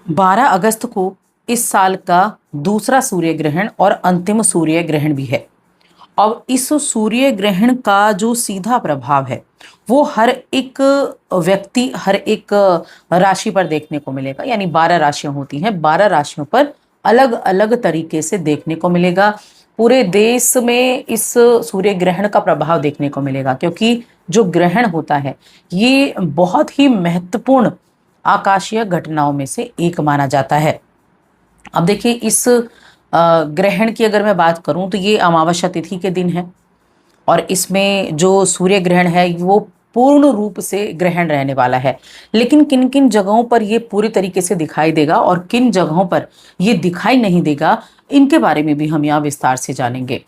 12 अगस्त को इस साल का दूसरा सूर्य ग्रहण और अंतिम सूर्य ग्रहण भी है। अब इस सूर्य ग्रहण का जो सीधा प्रभाव है वो हर एक व्यक्ति, हर एक राशि पर देखने को मिलेगा। यानी 12 राशियां होती हैं, 12 राशियों पर अलग अलग तरीके से देखने को मिलेगा। पूरे देश में इस सूर्य ग्रहण का प्रभाव देखने को मिलेगा, क्योंकि जो ग्रहण होता है ये बहुत ही महत्वपूर्ण आकाशीय घटनाओं में से एक माना जाता है। अब देखिए, इस ग्रहण की अगर मैं बात करूं तो ये अमावस्या तिथि के दिन है, और इसमें जो सूर्य ग्रहण है वो पूर्ण रूप से ग्रहण रहने वाला है। लेकिन किन किन जगहों पर ये पूरी तरीके से दिखाई देगा और किन जगहों पर ये दिखाई नहीं देगा, इनके बारे में भी हम यहाँ विस्तार से जानेंगे।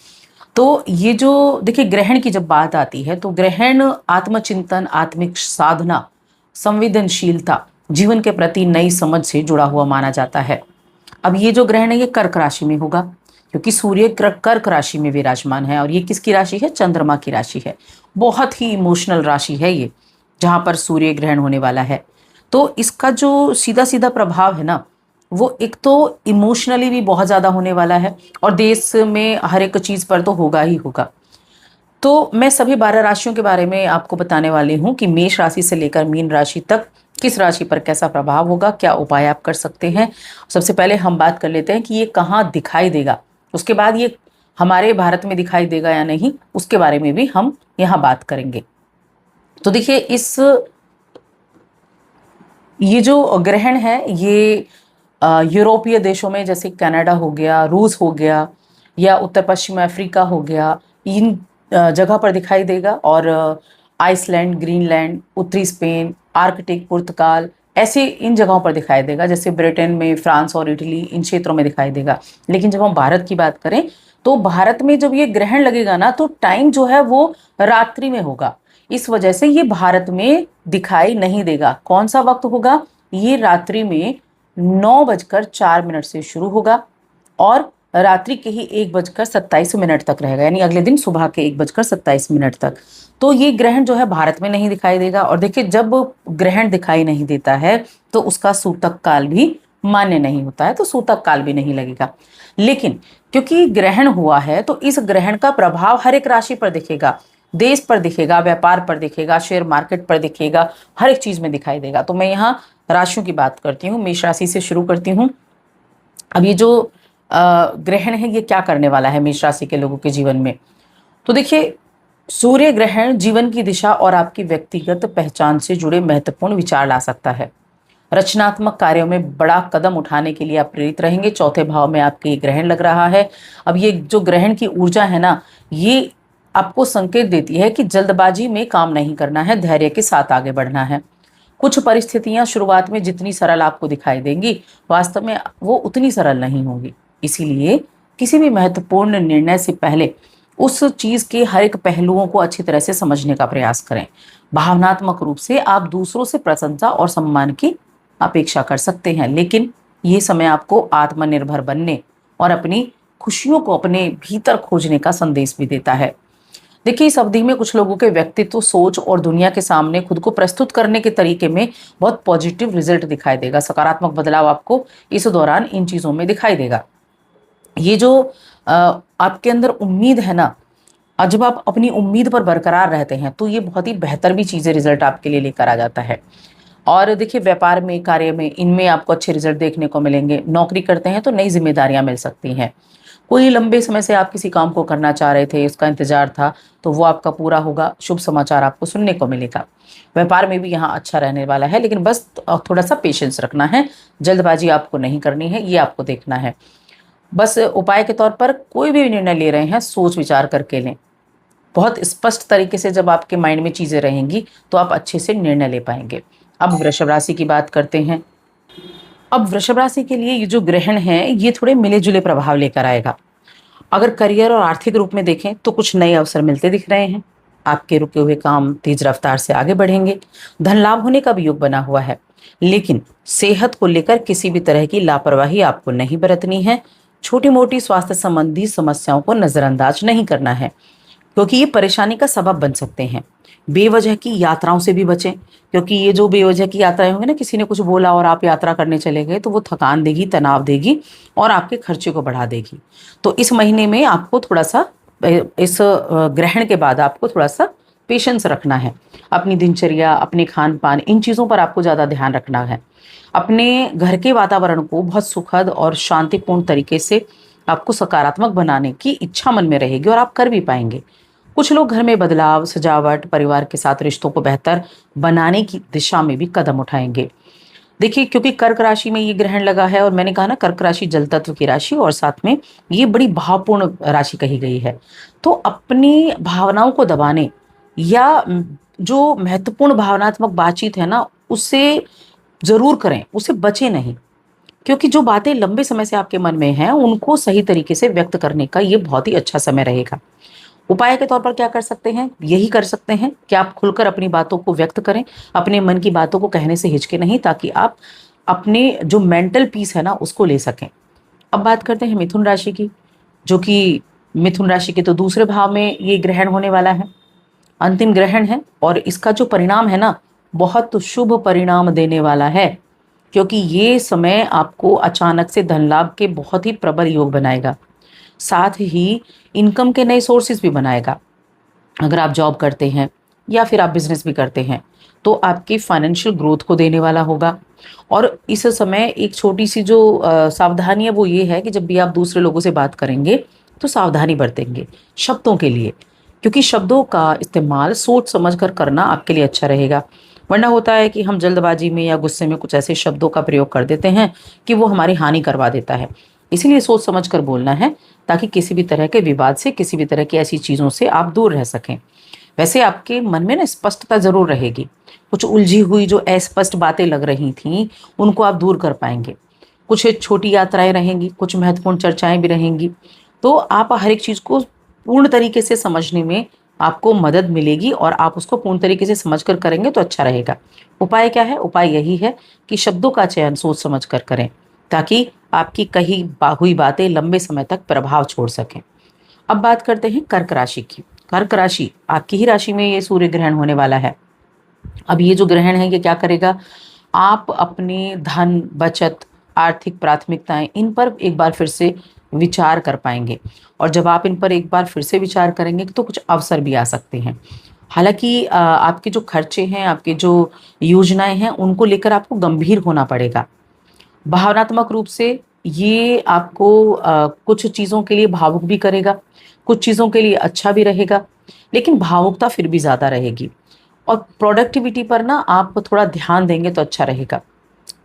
तो ये जो देखिए, ग्रहण की जब बात आती है तो ग्रहण आत्मचिंतन, आत्मिक साधना, संवेदनशीलता, जीवन के प्रति नई समझ से जुड़ा हुआ माना जाता है। अब ये जो ग्रहण है ये कर्क राशि में होगा, क्योंकि सूर्य कर्क राशि में विराजमान है, और ये किसकी राशि है? चंद्रमा की राशि है। बहुत ही इमोशनल राशि है ये, जहां पर सूर्य ग्रहण होने वाला है। तो इसका जो सीधा सीधा प्रभाव है ना, वो एक तो इमोशनली भी बहुत ज्यादा होने वाला है, और देश में हर एक चीज पर तो होगा ही होगा। तो मैं सभी 12 राशियों के बारे में आपको बताने वाली हूँ कि मेष राशि से लेकर मीन राशि तक किस राशि पर कैसा प्रभाव होगा, क्या उपाय आप कर सकते हैं। सबसे पहले हम बात कर लेते हैं कि ये कहाँ दिखाई देगा, उसके बाद ये हमारे भारत में दिखाई देगा या नहीं, उसके बारे में भी हम यहाँ बात करेंगे। तो देखिए, ये जो ग्रहण है ये यूरोपीय देशों में, जैसे कनाडा हो गया, रूस हो गया, या उत्तर पश्चिम अफ्रीका हो गया, इन जगह पर दिखाई देगा। और आइसलैंड, ग्रीनलैंड, उत्तरी स्पेन, आर्कटिक, पुर्तगाल, ऐसे इन जगहों पर दिखाई देगा। जैसे ब्रिटेन में, फ्रांस और इटली, इन क्षेत्रों में दिखाई देगा। लेकिन जब हम भारत की बात करें तो भारत में जब ये ग्रहण लगेगा ना, तो टाइम जो है वो रात्रि में होगा। इस वजह से ये भारत में दिखाई नहीं देगा। कौन सा वक्त होगा? ये रात्रि में 9:04 से शुरू होगा और रात्रि के ही 1:27 तक रहेगा, यानी अगले दिन सुबह के 1:27 तक। तो ये ग्रहण जो है भारत में नहीं दिखाई देगा। और देखिए, जब ग्रहण दिखाई नहीं देता है तो उसका सूतक काल भी मान्य नहीं होता है, तो सूतक काल भी नहीं लगेगा। लेकिन क्योंकि ग्रहण हुआ है तो इस ग्रहण का प्रभाव हर एक राशि पर दिखेगा, देश पर दिखेगा, व्यापार पर दिखेगा, शेयर मार्केट पर दिखेगा, हर एक चीज में दिखाई देगा। तो मैं यहाँ राशियों की बात करती हूँ, मेष राशि से शुरू करती हूँ। अब ये जो ग्रहण है ये क्या करने वाला है मेष राशि के लोगों के जीवन में? तो देखिए, सूर्य ग्रहण जीवन की दिशा और आपकी व्यक्तिगत पहचान से जुड़े महत्वपूर्ण विचार ला सकता है। रचनात्मक कार्यों में बड़ा कदम उठाने के लिए आप प्रेरित रहेंगे। चौथे भाव में आपके ये ग्रहण लग रहा है। अब ये जो ग्रहण की ऊर्जा है ना, ये आपको संकेत देती है कि जल्दबाजी में काम नहीं करना है, धैर्य के साथ आगे बढ़ना है। कुछ परिस्थितियां शुरुआत में जितनी सरल आपको दिखाई देंगी, वास्तव में वो उतनी सरल नहीं होंगी। इसीलिए किसी भी महत्वपूर्ण निर्णय से पहले उस चीज के हर एक पहलुओं को अच्छी तरह से समझने का प्रयास करें। भावनात्मक रूप से आप दूसरों से प्रशंसा और सम्मान की अपेक्षा कर सकते हैं, लेकिन ये समय आपको आत्मनिर्भर बनने और अपनी खुशियों को अपने भीतर खोजने का संदेश भी देता है। देखिए, इस अवधि में कुछ लोगों के व्यक्तित्व, सोच और दुनिया के सामने खुद को प्रस्तुत करने के तरीके में बहुत पॉजिटिव रिजल्ट दिखाई देगा। सकारात्मक बदलाव आपको इस दौरान इन चीजों में दिखाई देगा। ये जो आपके अंदर उम्मीद है ना, और जब आप अपनी उम्मीद पर बरकरार रहते हैं तो ये बहुत ही बेहतर भी चीजें रिजल्ट आपके लिए लेकर आ जाता है। और देखिए, व्यापार में, कार्य में, इनमें आपको अच्छे रिजल्ट देखने को मिलेंगे। नौकरी करते हैं तो नई जिम्मेदारियां मिल सकती हैं। कोई लंबे समय से आप किसी काम को करना चाह रहे थे, उसका इंतजार था, तो वो आपका पूरा होगा। शुभ समाचार आपको सुनने को मिलेगा। व्यापार में भी यहाँ अच्छा रहने वाला है, लेकिन बस थोड़ा सा पेशेंस रखना है, जल्दबाजी आपको नहीं करनी है, ये आपको देखना है। बस उपाय के तौर पर कोई भी निर्णय ले रहे हैं, सोच विचार करके लें। बहुत स्पष्ट तरीके से जब आपके माइंड में चीजें रहेंगी तो आप अच्छे से निर्णय ले पाएंगे। अब वृषभ राशि की बात करते हैं। अब वृषभ राशि के लिए ये जो ग्रहण है ये थोड़े मिले जुले प्रभाव लेकर आएगा। अगर करियर और आर्थिक रूप में देखें तो कुछ नए अवसर मिलते दिख रहे हैं। आपके रुके हुए काम तेज रफ्तार से आगे बढ़ेंगे। धन लाभ होने का भी योग बना हुआ है, लेकिन सेहत को लेकर किसी भी तरह की लापरवाही आपको नहीं बरतनी है। छोटी मोटी स्वास्थ्य संबंधी समस्याओं को नजरअंदाज नहीं करना है। क्योंकि ये परेशानी का सबब बन सकते हैं। बेवजह की यात्राओं से भी बचें, क्योंकि ये जो बेवजह की यात्राएं होंगी ना, किसी ने कुछ बोला और आप यात्रा करने चले गए, तो वो थकान देगी, तनाव देगी और आपके खर्चे को बढ़ा देगी। तो इस महीने में आपको थोड़ा सा इस ग्रहण के बाद आपको थोड़ा सा पेशेंस रखना है। अपनी दिनचर्या, अपने खान पान, इन चीज़ों पर आपको ज़्यादा ध्यान रखना है। अपने घर के वातावरण को बहुत सुखद और शांतिपूर्ण तरीके से आपको सकारात्मक बनाने की इच्छा मन में रहेगी और आप कर भी पाएंगे। कुछ लोग घर में बदलाव, सजावट, परिवार के साथ रिश्तों को बेहतर बनाने की दिशा में भी कदम उठाएंगे। देखिए, क्योंकि कर्क राशि में ये ग्रहण लगा है और मैंने कहा ना, कर्क राशि जल तत्व की राशि और साथ में ये बड़ी भावपूर्ण राशि कही गई है। तो अपनी भावनाओं को दबाने या जो महत्वपूर्ण भावनात्मक बातचीत है ना, उससे जरूर करें, उससे बचे नहीं। क्योंकि जो बातें लंबे समय से आपके मन में हैं, उनको सही तरीके से व्यक्त करने का ये बहुत ही अच्छा समय रहेगा। उपाय के तौर पर क्या कर सकते हैं? यही कर सकते हैं कि आप खुलकर अपनी बातों को व्यक्त करें, अपने मन की बातों को कहने से हिचके नहीं, ताकि आप अपने जो मेंटल पीस है ना, उसको ले सकें। अब बात करते हैं मिथुन राशि की, जो कि मिथुन राशि के तो दूसरे भाव में ये ग्रहण होने वाला है। अंतिम ग्रहण है और इसका जो परिणाम है ना, बहुत शुभ परिणाम देने वाला है। क्योंकि ये समय आपको अचानक से धन लाभ के बहुत ही प्रबल योग बनाएगा, साथ ही इनकम के नए सोर्सेज भी बनाएगा। अगर आप जॉब करते हैं या फिर आप बिजनेस भी करते हैं, तो आपकी फाइनेंशियल ग्रोथ को देने वाला होगा। और इस समय एक छोटी सी जो सावधानी है वो ये है कि जब भी आप दूसरे लोगों से बात करेंगे, तो सावधानी बरतेंगे शब्दों के लिए, क्योंकि शब्दों का इस्तेमाल सोच समझ कर करना आपके लिए अच्छा रहेगा। वरना होता है कि हम जल्दबाजी में या गुस्से में कुछ ऐसे शब्दों का प्रयोग कर देते हैं कि वो हमारी हानि करवा देता है। इसीलिए सोच समझ कर बोलना है, ताकि किसी भी तरह के विवाद से, किसी भी तरह की ऐसी चीज़ों से आप दूर रह सकें। वैसे आपके मन में ना स्पष्टता ज़रूर रहेगी। कुछ उलझी हुई जो अस्पष्ट बातें लग रही थीं, उनको आप दूर कर पाएँगे। कुछ छोटी यात्राएँ रहेंगी, कुछ महत्वपूर्ण चर्चाएँ भी रहेंगी। तो आप हर एक चीज़ को पूर्ण तरीके से समझने में आपको मदद मिलेगी और आप उसको पूर्ण तरीके से समझ कर करेंगे तो अच्छा रहेगा। उपाय क्या है? उपाय यही है कि शब्दों का चयन सोच समझ कर करें, ताकि आपकी कही हुई बातें लंबे समय तक प्रभाव छोड़ सकें। अब बात करते हैं कर्क राशि की। कर्क राशि, आपकी ही राशि में ये सूर्य ग्रहण होने वाला है। अब ये जो ग्रहण है, ये क्या करेगा? आप अपने धन, बचत, आर्थिक प्राथमिकताएं, इन पर एक बार फिर से विचार कर पाएंगे। और जब आप इन पर एक बार फिर से विचार करेंगे, तो कुछ अवसर भी आ सकते हैं। हालांकि आपके जो खर्चे हैं, आपके जो योजनाएं हैं, उनको लेकर आपको गंभीर होना पड़ेगा। भावनात्मक रूप से ये आपको कुछ चीज़ों के लिए भावुक भी करेगा, कुछ चीज़ों के लिए अच्छा भी रहेगा, लेकिन भावुकता फिर भी ज़्यादा रहेगी। और प्रोडक्टिविटी पर ना आप थोड़ा ध्यान देंगे तो अच्छा रहेगा।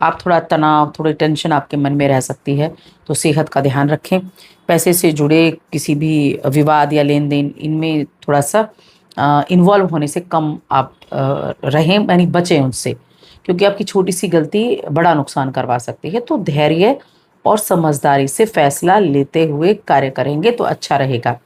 आप थोड़ा तनाव, थोड़ी टेंशन आपके मन में रह सकती है, तो सेहत का ध्यान रखें। पैसे से जुड़े किसी भी विवाद या लेन देन, इनमें थोड़ा सा इन्वॉल्व होने से कम आप रहें, यानी बचें उनसे, क्योंकि आपकी छोटी सी गलती बड़ा नुकसान करवा सकती है। तो धैर्य और समझदारी से फैसला लेते हुए कार्य करेंगे तो अच्छा रहेगा।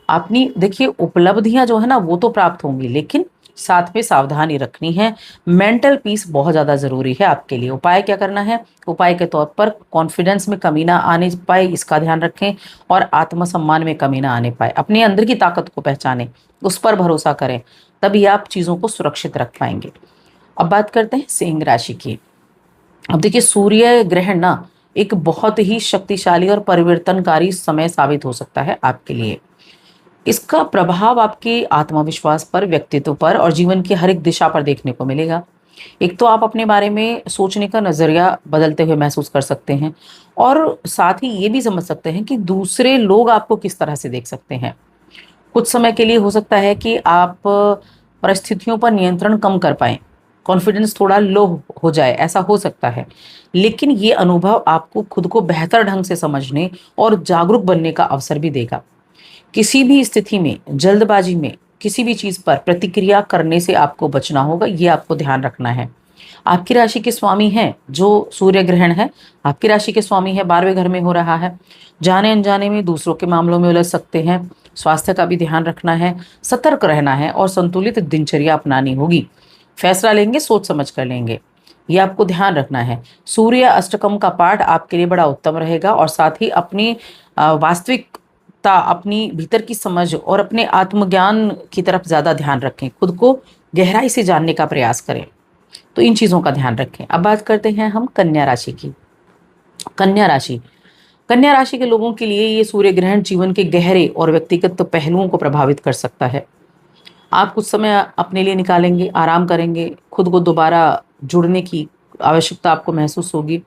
अपनी देखिए, उपलब्धियां जो है ना, वो तो प्राप्त होंगी, लेकिन साथ में सावधानी रखनी है। मेंटल पीस बहुत ज़्यादा ज़रूरी है आपके लिए। उपाय क्या करना है? उपाय के तौर पर कॉन्फिडेंस में कमी ना आने पाए, इसका ध्यान रखें, और आत्मसम्मान में कमी ना आने पाए। अपने अंदर की ताकत को पहचानें, उस पर भरोसा करें, तभी आप चीज़ों को सुरक्षित रख पाएंगे। अब बात करते हैं सिंह राशि की। अब देखिए, सूर्य ग्रहण ना एक बहुत ही शक्तिशाली और परिवर्तनकारी समय साबित हो सकता है आपके लिए। इसका प्रभाव आपके आत्मविश्वास पर, व्यक्तित्व पर और जीवन की हर एक दिशा पर देखने को मिलेगा। एक तो आप अपने बारे में सोचने का नजरिया बदलते हुए महसूस कर सकते हैं, और साथ ही ये भी समझ सकते हैं कि दूसरे लोग आपको किस तरह से देख सकते हैं। कुछ समय के लिए हो सकता है कि आप परिस्थितियों पर नियंत्रण कम कर पाएं, कॉन्फिडेंस थोड़ा लो हो जाए, ऐसा हो सकता है। लेकिन ये अनुभव आपको खुद को बेहतर ढंग से समझने और जागरूक बनने का अवसर भी देगा। किसी भी स्थिति में जल्दबाजी में किसी भी चीज पर प्रतिक्रिया करने से आपको बचना होगा, ये आपको ध्यान रखना है। आपकी राशि के स्वामी हैं जो सूर्य ग्रहण है, आपकी राशि के स्वामी है 12वें घर में हो रहा है। जाने अनजाने में दूसरों के मामलों में उलझ सकते हैं। स्वास्थ्य का भी ध्यान रखना है, सतर्क रहना है और संतुलित दिनचर्या अपनानी होगी। फैसला लेंगे सोच समझ कर लेंगे, ये आपको ध्यान रखना है। सूर्य अष्टकम का पाठ आपके लिए बड़ा उत्तम रहेगा, और साथ ही अपनी वास्तविक अपनी भीतर की समझ और अपने आत्मज्ञान की तरफ ज़्यादा ध्यान रखें, खुद को गहराई से जानने का प्रयास करें। तो इन चीज़ों का ध्यान रखें। अब बात करते हैं हम कन्या राशि की। कन्या राशि, कन्या राशि के लोगों के लिए ये सूर्य ग्रहण जीवन के गहरे और व्यक्तिगत पहलुओं को प्रभावित कर सकता है। आप कुछ समय अपने लिए निकालेंगे, आराम करेंगे, खुद को दोबारा जुड़ने की आवश्यकता आपको महसूस होगी।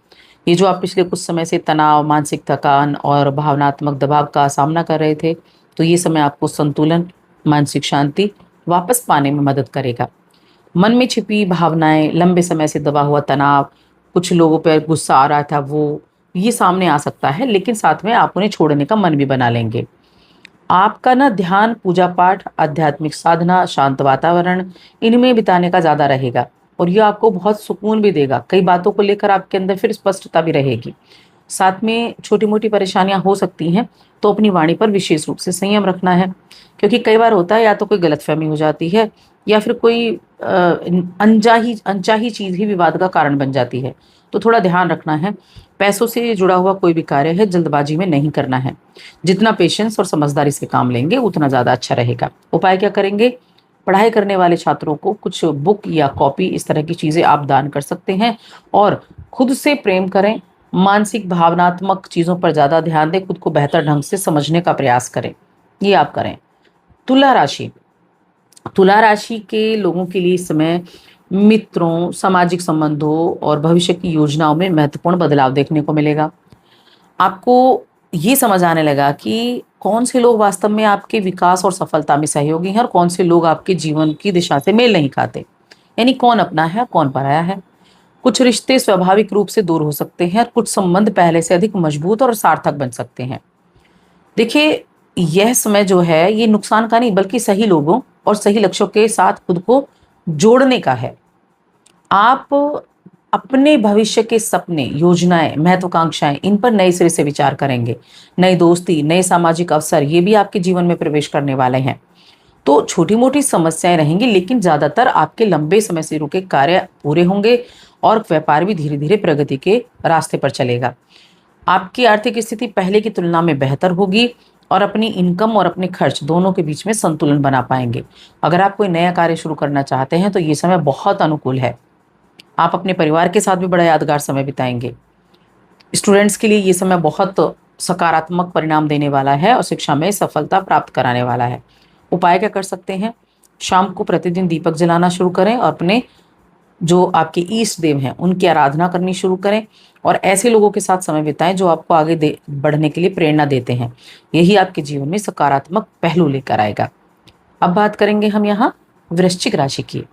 ये जो आप पिछले कुछ समय से तनाव, मानसिक थकान और भावनात्मक दबाव का सामना कर रहे थे, तो ये समय आपको संतुलन, मानसिक शांति वापस पाने में मदद करेगा। मन में छिपी भावनाएं, लंबे समय से दबा हुआ तनाव, कुछ लोगों पर गुस्सा आ रहा था, वो ये सामने आ सकता है, लेकिन साथ में आप उन्हें छोड़ने का मन भी बना लेंगे। आपका ना ध्यान पूजा पाठ, आध्यात्मिक साधना, शांत वातावरण, इनमें बिताने का ज़्यादा रहेगा और ये आपको बहुत सुकून भी देगा। कई बातों को लेकर आपके अंदर फिर स्पष्टता भी रहेगी। साथ में छोटी-मोटी परेशानियाँ हो सकती हैं, तो अपनी वाणी पर विशेष रूप से संयम रखना है, क्योंकि कई बार होता है या तो कोई गलतफ़हमी हो जाती है या फिर कोई अनचाही चीज़ ही विवाद का कारण बन जाती है। तो थोड़ा ध्यान रखना है। पैसों से जुड़ा हुआ कोई भी कार्य है, जल्दबाजी में नहीं करना है। जितना पेशेंस और समझदारी से काम लेंगे, उतना ज़्यादा अच्छा रहेगा। उपाय क्या करेंगे? पढ़ाई करने वाले छात्रों को कुछ बुक या कॉपी, इस तरह की चीज़ें आप दान कर सकते हैं और खुद से प्रेम करें। मानसिक भावनात्मक चीज़ों पर ज़्यादा ध्यान दें, खुद को बेहतर ढंग से समझने का प्रयास करें। ये आप करें। तुला राशि, तुला राशि के लोगों के लिए इस समय मित्रों, सामाजिक संबंधों और भविष्य की योजनाओं में महत्वपूर्ण बदलाव देखने को मिलेगा। आपको ये समझ आने लगा कि कौन से लोग वास्तव में आपके विकास और सफलता में सहयोगी हैं और कौन से लोग आपके जीवन की दिशा से मेल नहीं खाते। यानी कौन अपना है, कौन पराया है। कुछ रिश्ते स्वाभाविक रूप से दूर हो सकते हैं और कुछ संबंध पहले से अधिक मजबूत और सार्थक बन सकते हैं। देखिए, यह समय जो है ये नुकसान का नहीं, बल्कि सही लोगों और सही लक्ष्यों के साथ खुद को जोड़ने का है। आप अपने भविष्य के सपने, योजनाएं, महत्वाकांक्षाएं, इन पर नए सिरे से विचार करेंगे। नई दोस्ती, नए सामाजिक अवसर, ये भी आपके जीवन में प्रवेश करने वाले हैं। तो छोटी मोटी समस्याएं रहेंगी, लेकिन ज्यादातर आपके लंबे समय से रुके कार्य पूरे होंगे और व्यापार भी धीरे धीरे प्रगति के रास्ते पर चलेगा। आपकी आर्थिक स्थिति पहले की तुलना में बेहतर होगी और अपनी इनकम और अपने खर्च दोनों के बीच में संतुलन बना पाएंगे। अगर आप कोई नया कार्य शुरू करना चाहते हैं, तो ये समय बहुत अनुकूल है। आप अपने परिवार के साथ भी बड़ा यादगार समय बिताएंगे। स्टूडेंट्स के लिए ये समय बहुत सकारात्मक परिणाम देने वाला है और शिक्षा में सफलता प्राप्त कराने वाला है। उपाय क्या कर सकते हैं? शाम को प्रतिदिन दीपक जलाना शुरू करें और अपने जो आपके इष्ट देव हैं, उनकी आराधना करनी शुरू करें और ऐसे लोगों के साथ समय बिताएं जो आपको आगे बढ़ने के लिए प्रेरणा देते हैं। यही आपके जीवन में सकारात्मक पहलू लेकर आएगा। अब बात करेंगे हम यहाँ वृश्चिक राशि की।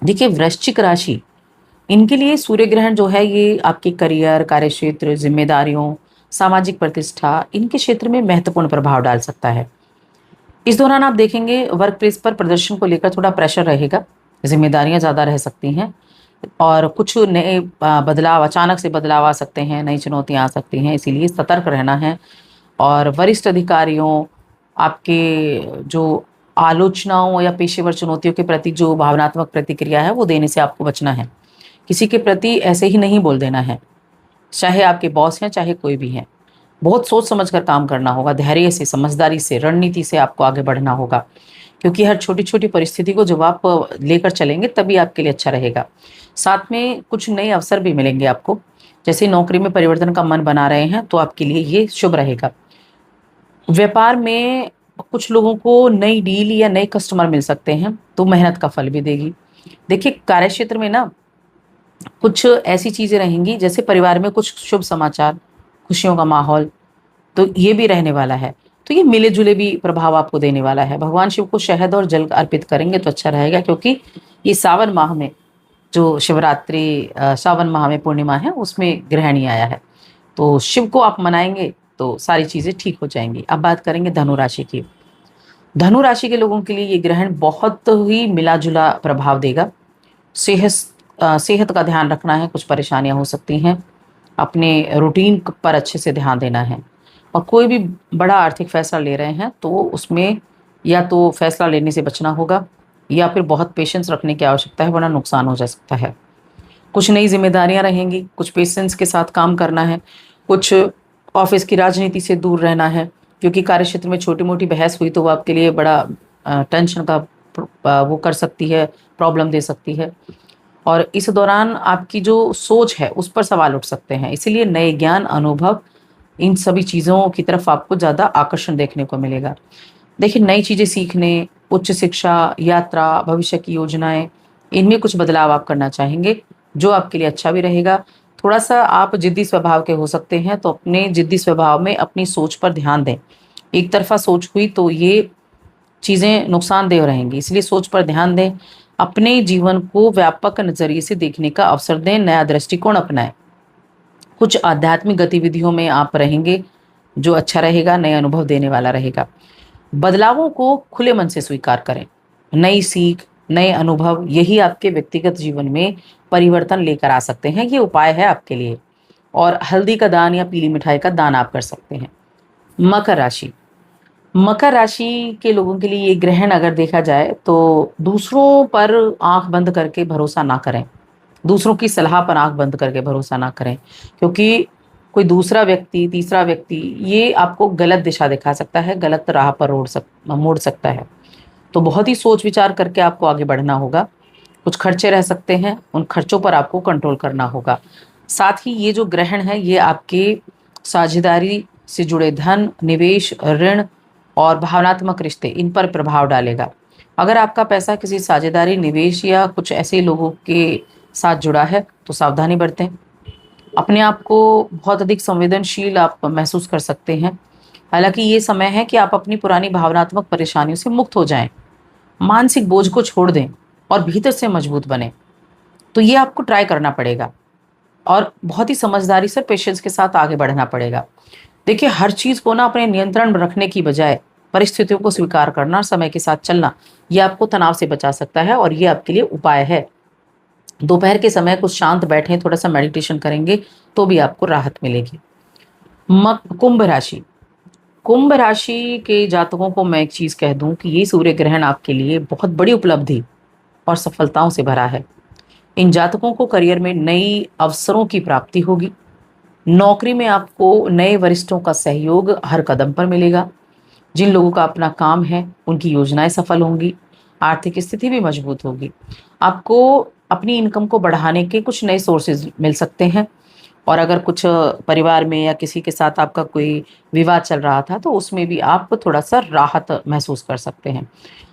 देखिए, वृश्चिक राशि, इनके लिए सूर्य ग्रहण जो है ये आपके करियर, कार्यक्षेत्र, जिम्मेदारियों, सामाजिक प्रतिष्ठा, इनके क्षेत्र में महत्वपूर्ण प्रभाव डाल सकता है। इस दौरान आप देखेंगे वर्क प्लेस पर प्रदर्शन को लेकर थोड़ा प्रेशर रहेगा, जिम्मेदारियां ज़्यादा रह सकती हैं और कुछ नए बदलाव, अचानक से बदलाव आ सकते हैं, नई चुनौतियां आ सकती हैं, इसीलिए सतर्क रहना है। और वरिष्ठ अधिकारियों, आपके जो आलोचनाओं या पेशेवर चुनौतियों के प्रति जो भावनात्मक प्रतिक्रिया है, वो देने से आपको बचना है। किसी के प्रति ऐसे ही नहीं बोल देना है, चाहे आपके बॉस हैं, चाहे कोई भी है। बहुत सोच समझ कर काम करना होगा, धैर्य से, समझदारी से, रणनीति से आपको आगे बढ़ना होगा, क्योंकि हर छोटी छोटी परिस्थिति को जब आप लेकर चलेंगे तभी आपके लिए अच्छा रहेगा। साथ में कुछ नए अवसर भी मिलेंगे आपको, जैसे नौकरी में परिवर्तन का मन बना रहे हैं तो आपके लिए ये शुभ रहेगा। व्यापार में कुछ लोगों को नई डील या नए कस्टमर मिल सकते हैं, तो मेहनत का फल भी देगी। देखिए, कार्यक्षेत्र में ना कुछ ऐसी चीज़ें रहेंगी, जैसे परिवार में कुछ शुभ समाचार, खुशियों का माहौल, तो ये भी रहने वाला है। तो ये मिले-जुले भी प्रभाव आपको देने वाला है। भगवान शिव को शहद और जल अर्पित करेंगे तो अच्छा रहेगा, क्योंकि ये सावन माह में जो शिवरात्रि, सावन माह में पूर्णिमा है, उसमें ग्रहण ही आया है। तो शिव को आप मनाएंगे तो सारी चीज़ें ठीक हो जाएंगी। अब बात करेंगे धनु राशि की। धनु राशि के लोगों के लिए ये ग्रहण बहुत ही मिला-जुला प्रभाव देगा। सेहत का ध्यान रखना है, कुछ परेशानियां हो सकती हैं। अपने रूटीन पर अच्छे से ध्यान देना है और कोई भी बड़ा आर्थिक फैसला ले रहे हैं तो उसमें या तो फैसला लेने से बचना होगा या फिर बहुत पेशेंस रखने की आवश्यकता है, वरना नुकसान हो जा सकता है। कुछ नई जिम्मेदारियां रहेंगी, कुछ पेशेंस के साथ काम करना है, कुछ ऑफिस की राजनीति से दूर रहना है क्योंकि कार्यक्षेत्र में छोटी मोटी बहस हुई तो वो आपके लिए बड़ा टेंशन का वो कर सकती है, प्रॉब्लम दे सकती है। और इस दौरान आपकी जो सोच है उस पर सवाल उठ सकते हैं, इसीलिए नए ज्ञान, अनुभव, इन सभी चीज़ों की तरफ आपको ज़्यादा आकर्षण देखने को मिलेगा। देखिए, नई चीज़ें सीखने, उच्च शिक्षा, यात्रा, भविष्य की योजनाएं, इनमें कुछ बदलाव आप करना चाहेंगे, जो आपके लिए अच्छा भी रहेगा। थोड़ा-सा आप जिद्दी स्वभाव के हो सकते हैं, तो अपने जिद्दी स्वभाव में अपनी सोच पर ध्यान दें। एक तरफ़ा सोच हुई तो ये चीज़ें नुकसानदेह रहेंगी, इसलिए सोच पर ध्यान दें। अपने जीवन को व्यापक नज़रिए से देखने का अवसर दें, नया दृष्टिकोण अपनाएँ। कुछ आध्यात्मिक गतिविधियों में आप रहेंगे, जो अच्छा रहेगा, नए अनुभव देने वाला रहेगा। बदलावों को खुले मन से स्वीकार करें। नई सीख, नए अनुभव, यही आपके व्यक्तिगत जीवन में परिवर्तन लेकर आ सकते हैं। ये उपाय है आपके लिए। और हल्दी का दान या पीली मिठाई का दान आप कर सकते हैं। मकर राशि। मकर राशि के लोगों के लिए ये ग्रहण अगर देखा जाए तो दूसरों पर आँख बंद करके भरोसा ना करें। दूसरों की सलाह पर आँख बंद करके भरोसा ना करें, क्योंकि कोई दूसरा व्यक्ति, तीसरा व्यक्ति ये आपको गलत दिशा दिखा सकता है, गलत राह पर मोड़ सकता है। तो बहुत ही सोच विचार करके आपको आगे बढ़ना होगा। कुछ खर्चे रह सकते हैं, उन खर्चों पर आपको कंट्रोल करना होगा। साथ ही ये जो ग्रहण है ये आपके साझेदारी से जुड़े धन, निवेश, ऋण और भावनात्मक रिश्ते, इन पर प्रभाव डालेगा। अगर आपका पैसा किसी साझेदारी, निवेश या कुछ ऐसे लोगों के साथ जुड़ा है तो सावधानी बरतें। अपने आप को बहुत अधिक संवेदनशील आप महसूस कर सकते हैं। हालाँकि ये समय है कि आप अपनी पुरानी भावनात्मक परेशानियों से मुक्त हो जाएँ, मानसिक बोझ को छोड़ दें और भीतर से मजबूत बनें। तो ये आपको ट्राई करना पड़ेगा और बहुत ही समझदारी से, पेशेंस के साथ आगे बढ़ना पड़ेगा। देखिए, हर चीज़ को ना अपने नियंत्रण में रखने की बजाय परिस्थितियों को स्वीकार करना और समय के साथ चलना, ये आपको तनाव से बचा सकता है और ये आपके लिए उपाय है। दोपहर के समय कुछ शांत बैठें, थोड़ा-सा मेडिटेशन करेंगे तो भी आपको राहत मिलेगी। कुंभ राशि। कुंभ राशि के जातकों को मैं एक चीज़ कह दूँ कि ये सूर्य ग्रहण आपके लिए बहुत बड़ी उपलब्धि और सफलताओं से भरा है। इन जातकों को करियर में नई अवसरों की प्राप्ति होगी। नौकरी में आपको नए वरिष्ठों का सहयोग हर कदम पर मिलेगा। जिन लोगों का अपना काम है, उनकी योजनाएँ सफल होंगी। आर्थिक स्थिति भी मजबूत होगी। आपको अपनी इनकम को बढ़ाने के कुछ नए सोर्सेज़ मिल सकते हैं। और अगर कुछ परिवार में या किसी के साथ आपका कोई विवाद चल रहा था, तो उसमें भी आप थोड़ा-सा राहत महसूस कर सकते हैं।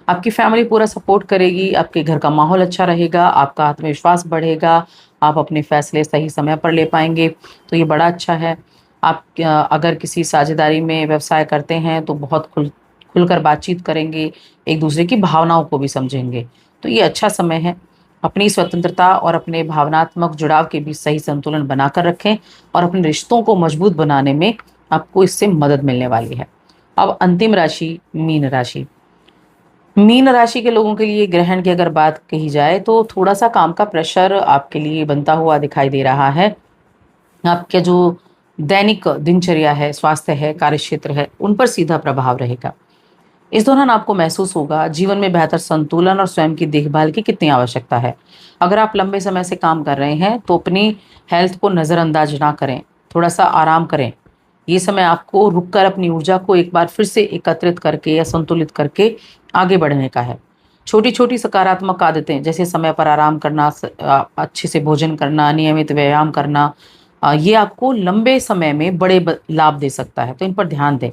आपकी फैमिली पूरा सपोर्ट करेगी, आपके घर का माहौल अच्छा रहेगा, आपका आत्मविश्वास बढ़ेगा, आप अपने फैसले सही समय पर ले पाएँगे, तो ये बड़ा अच्छा है। आप अगर किसी साझेदारी में व्यवसाय करते हैं, तो बहुत खुलकर बातचीत करेंगे, एक-दूसरे की भावनाओं को भी समझेंगे, तो ये अच्छा समय है। अपनी स्वतंत्रता और अपने भावनात्मक जुड़ाव के बीच सही संतुलन बनाकर रखें और अपने रिश्तों को मजबूत बनाने में आपको इससे मदद मिलने वाली है। अब अंतिम राशि मीन राशि। मीन राशि के लोगों के लिए ग्रहण की अगर बात कही जाए तो थोड़ा-सा काम का प्रेशर आपके लिए बनता हुआ दिखाई दे रहा है। आपके जो दैनिक दिनचर्या है, स्वास्थ्य है, कार्यक्षेत्र है, उन पर सीधा प्रभाव रहेगा। इस दौरान आपको महसूस होगा जीवन में बेहतर संतुलन और स्वयं की देखभाल की कितनी आवश्यकता है। अगर आप लंबे समय से काम कर रहे हैं तो अपनी हेल्थ को नज़रअंदाज ना करें, थोड़ा-सा आराम करें। ये समय आपको रुक कर अपनी ऊर्जा को एक बार फिर से एकत्रित करके या संतुलित करके आगे बढ़ने का है। छोटी-छोटी सकारात्मक आदतें जैसे समय पर आराम करना, अच्छे से भोजन करना, नियमित व्यायाम करना, ये आपको लंबे समय में बड़े लाभ दे सकता है, तो इन पर ध्यान दें।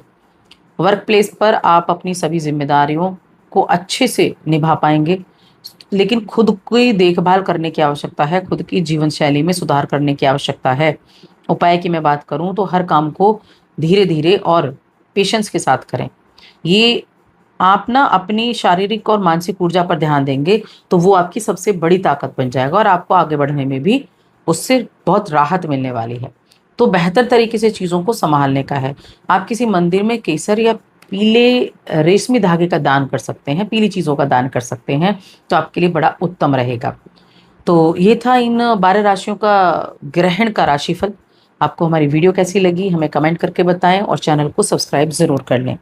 वर्क प्लेस पर आप अपनी सभी जिम्मेदारियों को अच्छे से निभा पाएँगे, लेकिन खुद की देखभाल करने की आवश्यकता है, खुद की जीवन शैली में सुधार करने की आवश्यकता है। उपाय की मैं बात करूँ तो हर काम को धीरे-धीरे और पेशेंस के साथ करें। ये आप ना अपनी शारीरिक और मानसिक ऊर्जा पर ध्यान देंगे, तो वो आपकी सबसे बड़ी ताकत बन जाएगा और आपको आगे बढ़ने में भी उससे बहुत राहत मिलने वाली है। तो बेहतर तरीके से चीज़ों को सँभालने का है। आप किसी मंदिर में केसर या पीले रेशमी धागे का दान कर सकते हैं, पीली चीज़ों का दान कर सकते हैं, तो आपके लिए बड़ा उत्तम रहेगा। तो ये था इन 12 राशियों का ग्रहण का राशिफल। आपको हमारी वीडियो कैसी लगी हमें कमेंट करके बताएँ और चैनल को सब्सक्राइब ज़रूर कर लें।